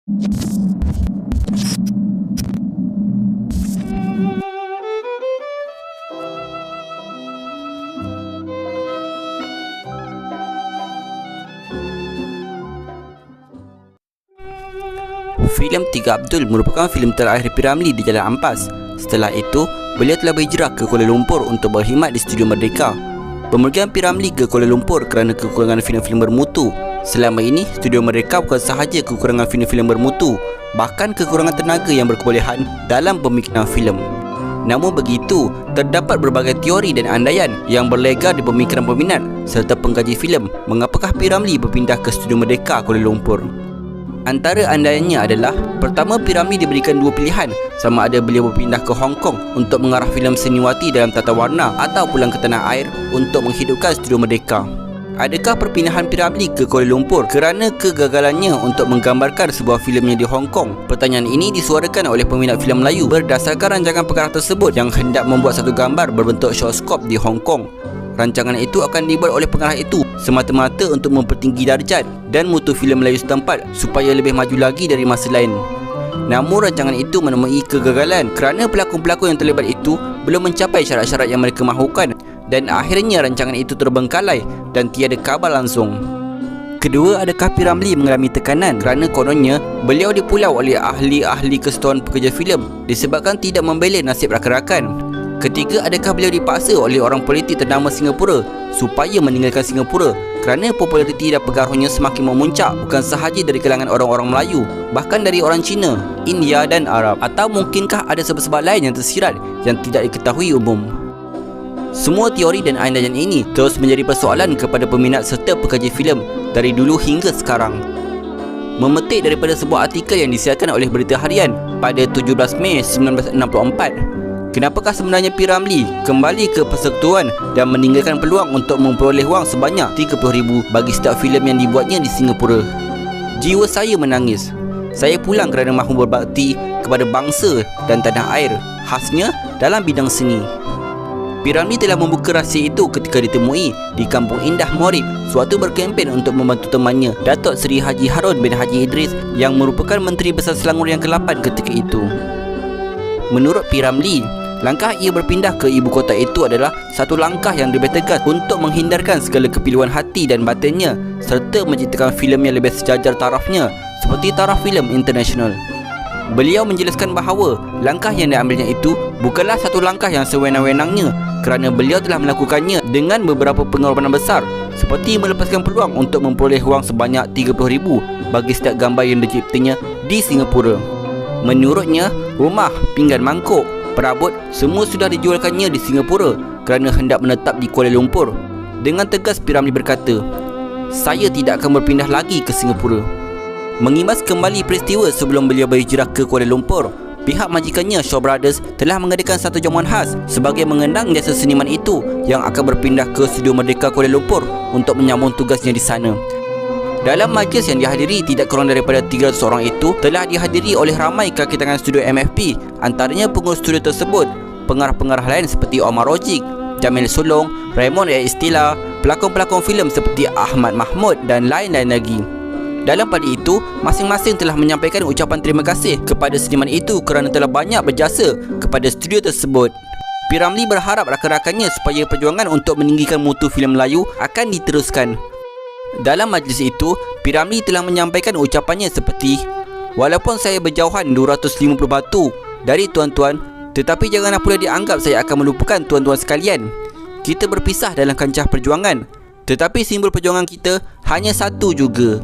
Filem Tiga Abdul merupakan filem terakhir P.Ramlee di Jalan Ampas. Setelah itu, beliau telah berhijrah ke Kuala Lumpur untuk berkhidmat di Studio Merdeka. Pemergian P.Ramlee ke Kuala Lumpur kerana kekurangan filem-filem bermutu. Selama ini, Studio Merdeka bukan sahaja kekurangan filem-filem bermutu, bahkan kekurangan tenaga yang berkebolehan dalam pemikiran filem. Namun begitu, terdapat berbagai teori dan andaian yang berlegar di pemikiran peminat serta pengkaji filem mengapakah P.Ramlee berpindah ke Studio Merdeka Kuala Lumpur. Antara andaiannya adalah, pertama, P.Ramlee diberikan dua pilihan, sama ada beliau berpindah ke Hong Kong untuk mengarah filem Seniwati dalam tata warna atau pulang ke tanah air untuk menghidupkan Studio Merdeka. Adakah perpindahan P.Ramlee ke Kuala Lumpur kerana kegagalannya untuk menggambarkan sebuah filemnya di Hong Kong? Pertanyaan ini disuarakan oleh peminat filem Melayu berdasarkan rancangan pengarah tersebut yang hendak membuat satu gambar berbentuk shortskop di Hong Kong. Rancangan itu akan dibuat oleh pengarah itu semata-mata untuk mempertinggi darjat dan mutu filem Melayu setempat supaya lebih maju lagi dari masa lain. Namun rancangan itu menemui kegagalan kerana pelakon-pelakon yang terlibat itu belum mencapai syarat-syarat yang mereka mahukan, dan akhirnya rancangan itu terbengkalai dan tiada kabar langsung. Kedua, adakah P.Ramlee mengalami tekanan kerana kononnya beliau dipulau oleh ahli-ahli Kesatuan Pekerja Filem disebabkan tidak membela nasib rakan-rakan? Ketiga, adakah beliau dipaksa oleh orang politik ternama Singapura supaya meninggalkan Singapura kerana populariti dan pengaruhnya semakin memuncak bukan sahaja dari kalangan orang-orang Melayu, bahkan dari orang Cina, India dan Arab? Atau mungkinkah ada sebab-sebab lain yang tersirat yang tidak diketahui umum? Semua teori dan andaian ini terus menjadi persoalan kepada peminat serta pekaji filem dari dulu hingga sekarang. Memetik daripada sebuah artikel yang disiarkan oleh Berita Harian pada 17 Mei 1964, kenapakah sebenarnya P.Ramlee kembali ke persekutuan dan meninggalkan peluang untuk memperoleh wang sebanyak 30,000 bagi setiap filem yang dibuatnya di Singapura? Jiwa saya menangis. Saya pulang kerana mahu berbakti kepada bangsa dan tanah air, khasnya dalam bidang seni. P.Ramlee telah membuka rahsia itu ketika ditemui di Kampung Indah Morib sewaktu berkempen untuk membantu temannya, Datuk Seri Haji Harun bin Haji Idris, yang merupakan Menteri Besar Selangor yang ke-8 ketika itu. Menurut P.Ramlee, langkah ia berpindah ke ibu kota itu adalah satu langkah yang lebih tegas untuk menghindarkan segala kepiluan hati dan batinnya serta menciptakan filem yang lebih sejajar tarafnya seperti taraf filem internasional. Beliau menjelaskan bahawa langkah yang diambilnya itu bukanlah satu langkah yang sewenang-wenangnya kerana beliau telah melakukannya dengan beberapa pengorbanan besar seperti melepaskan peluang untuk memperoleh wang sebanyak 30,000 bagi setiap gambar yang diciptanya di Singapura. Menurutnya, rumah, pinggan mangkuk, perabot semua sudah dijualkannya di Singapura kerana hendak menetap di Kuala Lumpur. Dengan tegas P.Ramlee berkata, "Saya tidak akan berpindah lagi ke Singapura." Mengimbas kembali peristiwa sebelum beliau berhijrah ke Kuala Lumpur, pihak majikannya Shaw Brothers telah mengadakan satu jamuan khas sebagai mengenang jasa seniman itu yang akan berpindah ke Studio Merdeka Kuala Lumpur untuk menyambung tugasnya di sana. Dalam majlis yang dihadiri tidak kurang daripada 300 orang itu telah dihadiri oleh ramai kaki tangan studio MFP, antaranya pengurus studio tersebut, pengarah-pengarah lain seperti Omar Rojik, Jamil Sulong, Raymond A. Istila, pelakon-pelakon filem seperti Ahmad Mahmud dan lain-lain lagi. Dalam pada itu, masing-masing telah menyampaikan ucapan terima kasih kepada seniman itu kerana telah banyak berjasa kepada studio tersebut. P.Ramlee berharap rakan-rakannya supaya perjuangan untuk meninggikan mutu filem Melayu akan diteruskan. Dalam majlis itu, P.Ramlee telah menyampaikan ucapannya seperti, "Walaupun saya berjauhan 250 batu dari tuan-tuan, tetapi janganlah pula dianggap saya akan melupakan tuan-tuan sekalian. Kita berpisah dalam kancah perjuangan, tetapi simbol perjuangan kita hanya satu juga,